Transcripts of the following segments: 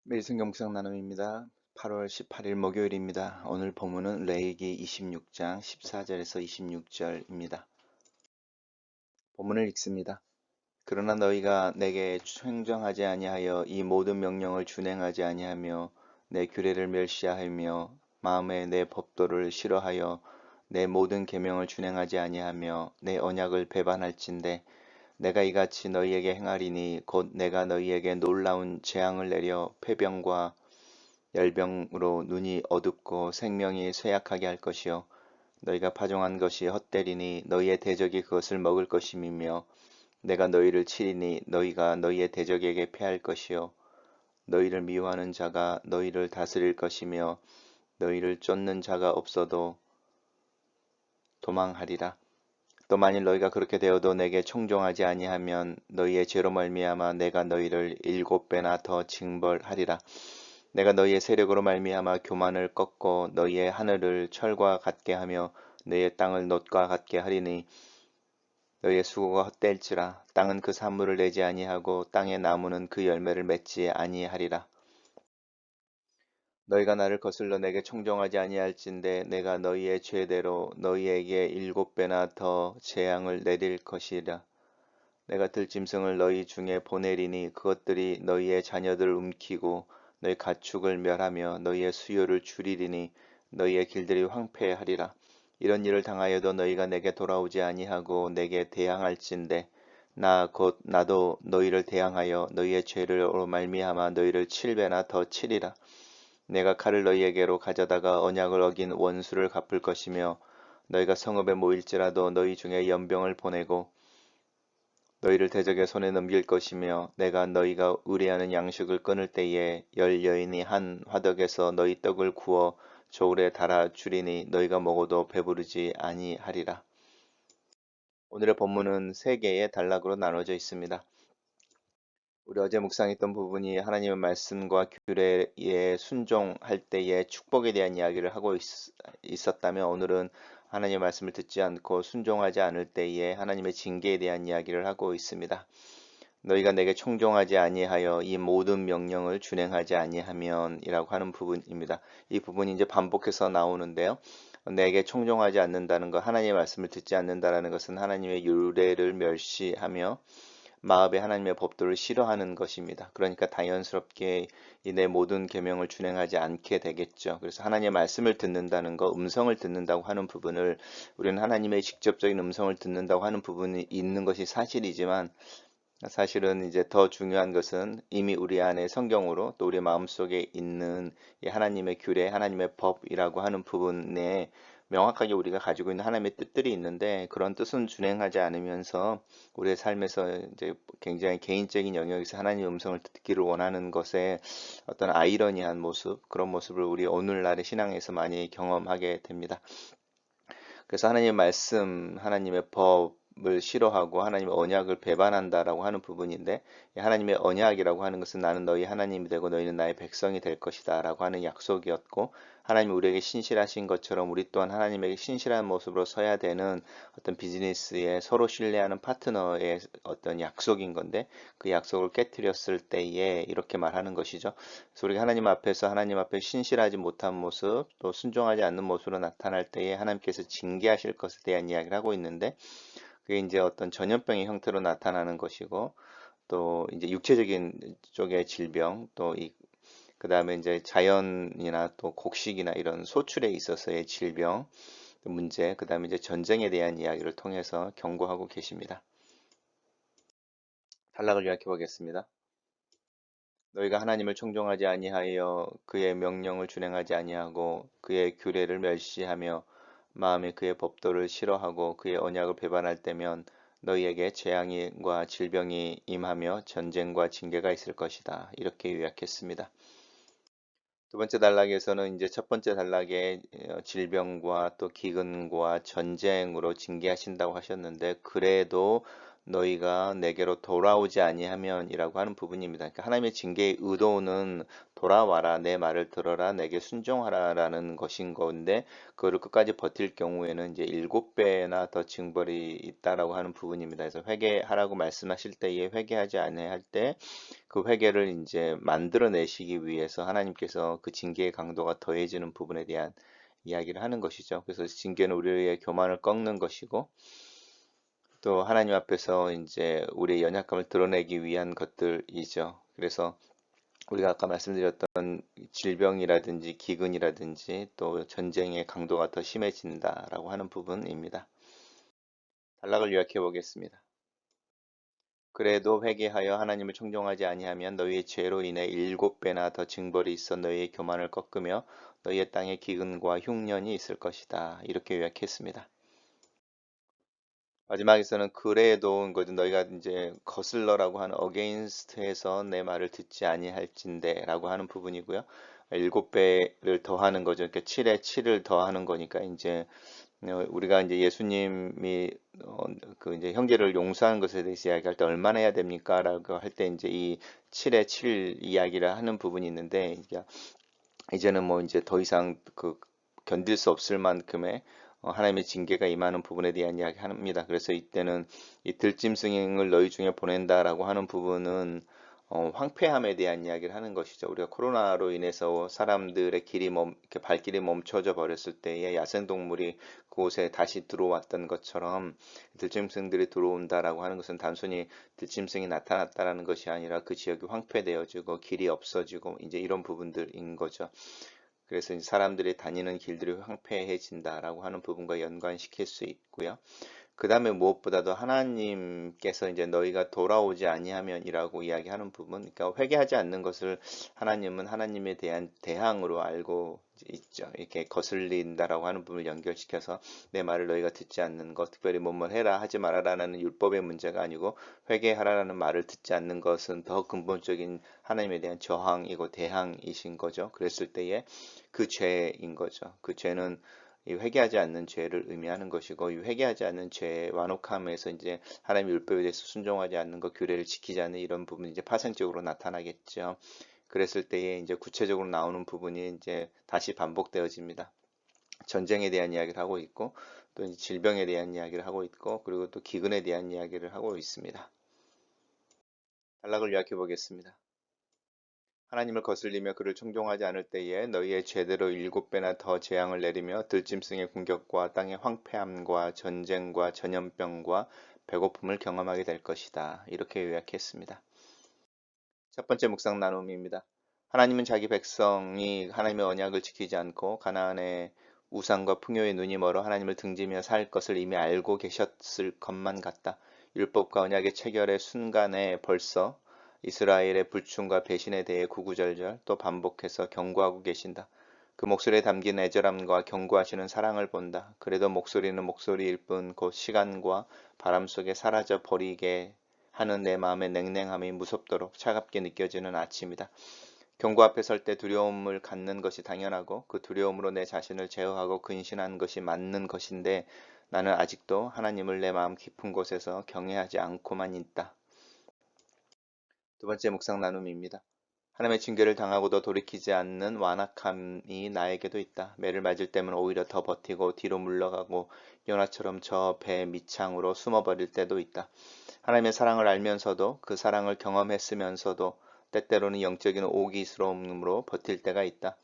매일 성경 묵상 나눔입니다. 8월 18일 목요일입니다. 오늘 본문은 레위기 26장 14절에서 26절입니다. 본문을 읽습니다. 그러나 너희가 내게 청정하지 아니하여 이 모든 명령을 준행하지 아니하며 내 규례를 멸시하며 마음에 내 법도를 싫어하여 내 모든 계명을 준행하지 아니하며 내 언약을 배반할진대 내가 이같이 너희에게 행하리니 곧 내가 너희에게 놀라운 재앙을 내려 폐병과 열병으로 눈이 어둡고 생명이 쇠약하게 할 것이요 너희가 파종한 것이 헛되리니 너희의 대적이 그것을 먹을 것임이며 내가 너희를 치리니 너희가 너희의 대적에게 패할 것이요 너희를 미워하는 자가 너희를 다스릴 것이며 너희를 쫓는 자가 없어도 도망하리라. 또 만일 너희가 그렇게 되어도 내게 청종하지 아니하면 너희의 죄로 말미암아 내가 너희를 7배나 더 징벌하리라. 내가 너희의 세력으로 말미암아 교만을 꺾고 너희의 하늘을 철과 같게 하며 너희의 땅을 놋과 같게 하리니 너희의 수고가 헛될지라. 땅은 그 산물을 내지 아니하고 땅의 나무는 그 열매를 맺지 아니하리라. 너희가 나를 거슬러 내게 청종하지 아니할진대 내가 너희의 죄대로 너희에게 7배나 더 재앙을 내릴 것이라. 내가 들짐승을 너희 중에 보내리니 그것들이 너희의 자녀들을 움키고 너희 가축을 멸하며 너희의 수요를 줄이리니 너희의 길들이 황폐하리라. 이런 일을 당하여도 너희가 내게 돌아오지 아니하고 내게 대항할진대 나 곧 나도 너희를 대항하여 너희의 죄를로 말미암아 너희를 7배나 더 치리라. 내가 칼을 너희에게로 가져다가 언약을 어긴 원수를 갚을 것이며 너희가 성읍에 모일지라도 너희 중에 연병을 보내고 너희를 대적의 손에 넘길 것이며 내가 너희가 의뢰하는 양식을 끊을 때에 열 여인이 한 화덕에서 너희 떡을 구워 저울에 달아 주리니 너희가 먹어도 배부르지 아니하리라. 오늘의 본문은 세 개의 단락으로 나눠져 있습니다. 우리 어제 묵상했던 부분이 하나님의 말씀과 규례에 순종할 때의 축복에 대한 이야기를 하고 있었다면 오늘은 하나님의 말씀을 듣지 않고 순종하지 않을 때에 하나님의 징계에 대한 이야기를 하고 있습니다. 너희가 내게 청종하지 아니하여 이 모든 명령을 준행하지 아니하면이라고 하는 부분입니다. 이 부분이 이제 반복해서 나오는데요. 내게 청종하지 않는다는 것, 하나님의 말씀을 듣지 않는다라는 것은 하나님의 율례를 멸시하며 마음에 하나님의 법도를 싫어하는 것입니다. 그러니까 자연스럽게 내 모든 계명을 준행하지 않게 되겠죠. 그래서 하나님의 말씀을 듣는다는 것, 음성을 듣는다고 하는 부분을 우리는 하나님의 직접적인 음성을 듣는다고 하는 부분이 있는 것이 사실이지만 사실은 이제 더 중요한 것은 이미 우리 안에 성경으로 또 우리 마음속에 있는 이 하나님의 규례, 하나님의 법이라고 하는 부분에 명확하게 우리가 가지고 있는 하나님의 뜻들이 있는데 그런 뜻은 준행하지 않으면서 우리의 삶에서 이제 굉장히 개인적인 영역에서 하나님의 음성을 듣기를 원하는 것에 어떤 아이러니한 모습, 그런 모습을 우리 오늘날의 신앙에서 많이 경험하게 됩니다. 그래서 하나님의 말씀, 하나님의 법을 싫어하고 하나님의 언약을 배반한다라고 하는 부분인데 하나님의 언약이라고 하는 것은 나는 너희 하나님이 되고 너희는 나의 백성이 될 것이다 라고 하는 약속이었고 하나님이 우리에게 신실하신 것처럼 우리 또한 하나님에게 신실한 모습으로 서야 되는 어떤 비즈니스에 서로 신뢰하는 파트너의 어떤 약속인 건데 그 약속을 깨뜨렸을 때에 이렇게 말하는 것이죠. 그래서 우리가 하나님 앞에서 하나님 앞에 신실하지 못한 모습 또 순종하지 않는 모습으로 나타날 때에 하나님께서 징계하실 것에 대한 이야기를 하고 있는데 그게 이제 어떤 전염병의 형태로 나타나는 것이고 또 이제 육체적인 쪽의 질병 또 그다음에 이제 자연이나 또 곡식이나 이런 소출에 있어서의 질병 문제 그다음에 이제 전쟁에 대한 이야기를 통해서 경고하고 계십니다. 단락을 요약해 보겠습니다. 너희가 하나님을 청종하지 아니하여 그의 명령을 준행하지 아니하고 그의 규례를 멸시하며 마음에 그의 법도를 싫어하고 그의 언약을 배반할 때면 너희에게 재앙과 질병이 임하며 전쟁과 징계가 있을 것이다. 이렇게 요약했습니다. 두 번째 단락에서는 이제 첫 번째 단락에 질병과 또 기근과 전쟁으로 징계하신다고 하셨는데 그래도 너희가 내게로 돌아오지 아니하면이라고 하는 부분입니다. 그러니까 하나님의 징계의 의도는 돌아와라, 내 말을 들어라, 내게 순종하라라는 것인 건데 그거를 끝까지 버틸 경우에는 이제 7배나 더 징벌이 있다라고 하는 부분입니다. 그래서 회개하라고 말씀하실 때에 회개하지 아니할 때 그 회개를 이제 만들어내시기 위해서 하나님께서 그 징계의 강도가 더해지는 부분에 대한 이야기를 하는 것이죠. 그래서 징계는 우리의 교만을 꺾는 것이고 또 하나님 앞에서 이제 우리의 연약함을 드러내기 위한 것들이죠. 그래서 우리가 아까 말씀드렸던 질병이라든지 기근이라든지 또 전쟁의 강도가 더 심해진다라고 하는 부분입니다. 단락을 요약해 보겠습니다. 그래도 회개하여 하나님을 청종하지 아니하면 너희의 죄로 인해 7배나 더 징벌이 있어 너희의 교만을 꺾으며 너희의 땅에 기근과 흉년이 있을 것이다. 이렇게 요약했습니다. 마지막에서는 그래도 이거죠. 너희가 이제 거슬러라고 하는 against에서 내 말을 듣지 아니할진대라고 하는 부분이고요. 7배를 더하는 거죠. 그러니까 7에 7을 더하는 거니까 이제 우리가 이제 예수님이 그 이제 형제를 용서하는 것에 대해서 이야기할 때 얼마나 해야 됩니까? 라고 할 때 이제 이 7에 7 이야기를 하는 부분이 있는데 이제는 뭐 이제 더 이상 그 견딜 수 없을 만큼의 하나님의 징계가 임하는 부분에 대한 이야기 합니다. 그래서 이때는 이 들짐승을 너희 중에 보낸다라고 하는 부분은 황폐함에 대한 이야기를 하는 것이죠. 우리가 코로나로 인해서 사람들의 이렇게 발길이 멈춰져 버렸을 때에 야생동물이 그곳에 다시 들어왔던 것처럼 들짐승들이 들어온다라고 하는 것은 단순히 들짐승이 나타났다라는 것이 아니라 그 지역이 황폐되어지고 길이 없어지고 이제 이런 부분들인 거죠. 그래서 이제 사람들이 다니는 길들이 황폐해진다라고 하는 부분과 연관시킬 수 있고요. 그 다음에 무엇보다도 하나님께서 이제 너희가 돌아오지 아니하면이라고 이야기하는 부분, 그러니까 회개하지 않는 것을 하나님은 하나님에 대한 대항으로 알고 있죠. 이렇게 거슬린다라고 하는 부분을 연결시켜서 내 말을 너희가 듣지 않는 것, 특별히 뭐뭐 해라 하지 말아라라는 율법의 문제가 아니고 회개하라라는 말을 듣지 않는 것은 더 근본적인 하나님에 대한 저항이고 대항이신 거죠. 그랬을 때에 그 죄인 거죠. 그 죄는 이 회개하지 않는 죄를 의미하는 것이고 이 회개하지 않는 죄의 완혹함에서 이제 하나님의 율법에 대해서 순종하지 않는 것, 규례를 지키지 않는 이런 부분이 이제 파생적으로 나타나겠죠. 그랬을 때에 이제 구체적으로 나오는 부분이 이제 다시 반복되어집니다. 전쟁에 대한 이야기를 하고 있고 또 이제 질병에 대한 이야기를 하고 있고 그리고 또 기근에 대한 이야기를 하고 있습니다. 단락을 요약해 보겠습니다. 하나님을 거슬리며 그를 청종하지 않을 때에 너희의 죄대로 7배나 더 재앙을 내리며 들짐승의 공격과 땅의 황폐함과 전쟁과 전염병과 배고픔을 경험하게 될 것이다. 이렇게 요약했습니다. 첫 번째 묵상 나눔입니다. 하나님은 자기 백성이 하나님의 언약을 지키지 않고 가나안의 우상과 풍요의 눈이 멀어 하나님을 등지며 살 것을 이미 알고 계셨을 것만 같다. 율법과 언약의 체결의 순간에 벌써 이스라엘의 불충과 배신에 대해 구구절절 또 반복해서 경고하고 계신다. 그 목소리에 담긴 애절함과 경고하시는 사랑을 본다. 그래도 목소리는 목소리일 뿐 곧 시간과 바람 속에 사라져 버리게 하는 내 마음의 냉랭함이 무섭도록 차갑게 느껴지는 아침이다. 경고 앞에 설 때 두려움을 갖는 것이 당연하고 그 두려움으로 내 자신을 제어하고 근신하는 것이 맞는 것인데 나는 아직도 하나님을 내 마음 깊은 곳에서 경외하지 않고만 있다. 두 번째 묵상 나눔입니다. 하나님의 징계를 당하고도 돌이키지 않는 완악함이 나에게도 있다. 매를 맞을 때면 오히려 더 버티고 뒤로 물러가고 요나처럼 저 배 밑창으로 숨어버릴 때도 있다. 하나님의 사랑을 알면서도 그 사랑을 경험했으면서도 때때로는 영적인 오기스러움으로 버틸 때가 있다.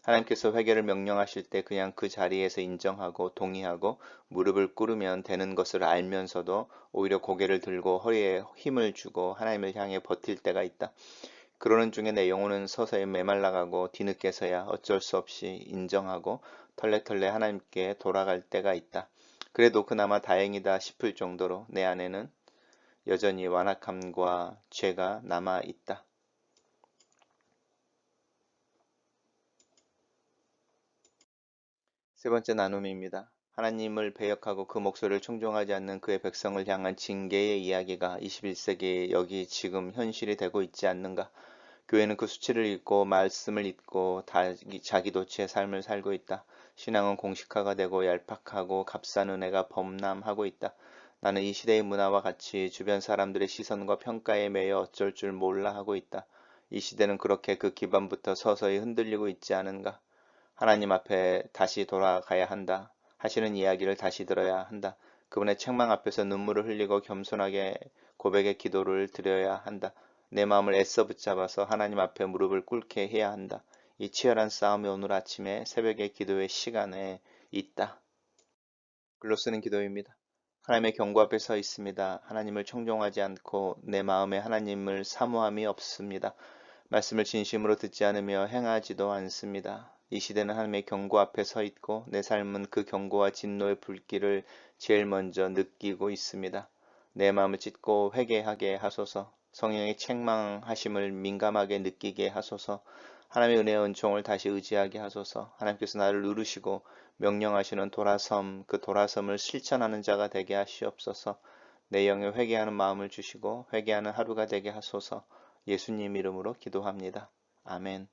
하나님께서 회개를 명령하실 때 그냥 그 자리에서 인정하고 동의하고 무릎을 꿇으면 되는 것을 알면서도 오히려 고개를 들고 허리에 힘을 주고 하나님을 향해 버틸 때가 있다. 그러는 중에 내 영혼은 서서히 메말라가고 뒤늦게서야 어쩔 수 없이 인정하고 털레털레 하나님께 돌아갈 때가 있다. 그래도 그나마 다행이다 싶을 정도로 내 안에는 여전히 완악함과 죄가 남아 있다. 세 번째 나눔입니다. 하나님을 배역하고 그 목소리를 청종하지 않는 그의 백성을 향한 징계의 이야기가 21세기에 여기 지금 현실이 되고 있지 않는가? 교회는 그 수치를 읽고 말씀을 읽고 자기 도취의 삶을 살고 있다. 신앙은 공식화가 되고 얄팍하고 값싼 은혜가 범람하고 있다. 나는 이 시대의 문화와 같이 주변 사람들의 시선과 평가에 매여 어쩔 줄 몰라 하고 있다. 이 시대는 그렇게 그 기반부터 서서히 흔들리고 있지 않은가? 하나님 앞에 다시 돌아가야 한다. 하시는 이야기를 다시 들어야 한다. 그분의 책망 앞에서 눈물을 흘리고 겸손하게 고백의 기도를 드려야 한다. 내 마음을 애써 붙잡아서 하나님 앞에 무릎을 꿇게 해야 한다. 이 치열한 싸움이 오늘 아침에 새벽의 기도의 시간에 있다. 글로 쓰는 기도입니다. 하나님의 경고 앞에 서 있습니다. 하나님을 청종하지 않고 내 마음에 하나님을 사모함이 없습니다. 말씀을 진심으로 듣지 않으며 행하지도 않습니다. 이 시대는 하나님의 경고 앞에 서 있고 내 삶은 그 경고와 진노의 불길을 제일 먼저 느끼고 있습니다. 내 마음을 찢고 회개하게 하소서. 성령의 책망하심을 민감하게 느끼게 하소서. 하나님의 은혜의 은총을 다시 의지하게 하소서. 하나님께서 나를 누르시고 명령하시는 돌아섬, 그 돌아섬을 실천하는 자가 되게 하시옵소서. 내 영에 회개하는 마음을 주시고 회개하는 하루가 되게 하소서. 예수님 이름으로 기도합니다. 아멘.